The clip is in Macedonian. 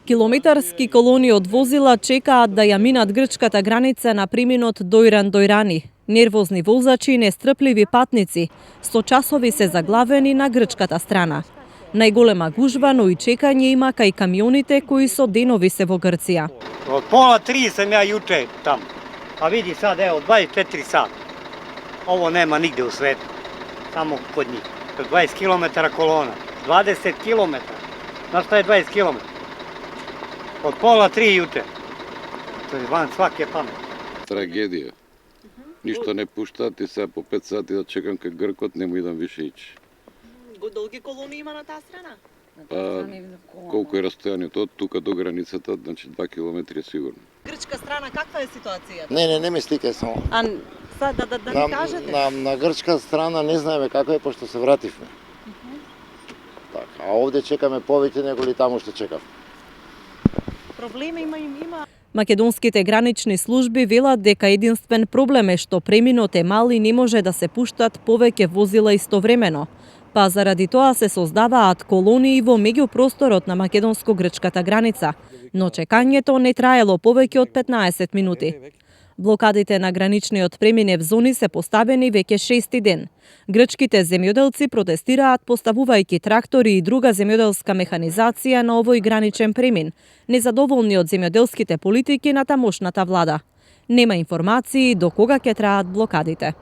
Километарски колони од возила чекаат да ја минат грчката граница на преминот Дојран-Дојрани. Нервозни возачи и нестрпливи патници, 100 часови се заглавени на грчката страна. Најголема гужва, но и чекање има кај камионите кои со денови се во Грција. Од пола 3 сам ја јуче там. А види сад, ево, 24 сат. Ово нема нигде у свету. Само код njih. 20 km kolona. 20 km. Znaš šta je 20 km? Od pola 3 juče. To je van svake pameti. Трагедија. Ништо не пуштаат и сега по 5 сати да чекам кај Гркот, нему идам више ичи. Долги колони има на таа страна? Колку е растојанието од тука до границата, значи 2 километри е сигурно. Грчка страна, каква е ситуацијата? Не ми слика само. А са, да ни кажете? На грчка страна не знаеме како е, пошто се вративме. Така, а овде чекаме повеќе него ли таму што чекав. Проблеми има. Македонските гранични служби велат дека единствен проблем е што преминот е мал и не може да се пуштат повеќе возила истовремено. Па заради тоа се создаваат колонии во меѓупросторот на македонско-грчката граница, но чекањето не траело повеќе од 15 минути. Блокадите на граничниот преминев зони се поставени веќе 6 ден. Грчките земјоделци протестираат поставувајќи трактори и друга земјоделска механизација на овој граничен премин, незадоволни од земјоделските политики на тамошната влада. Нема информации до кога ќе траат блокадите.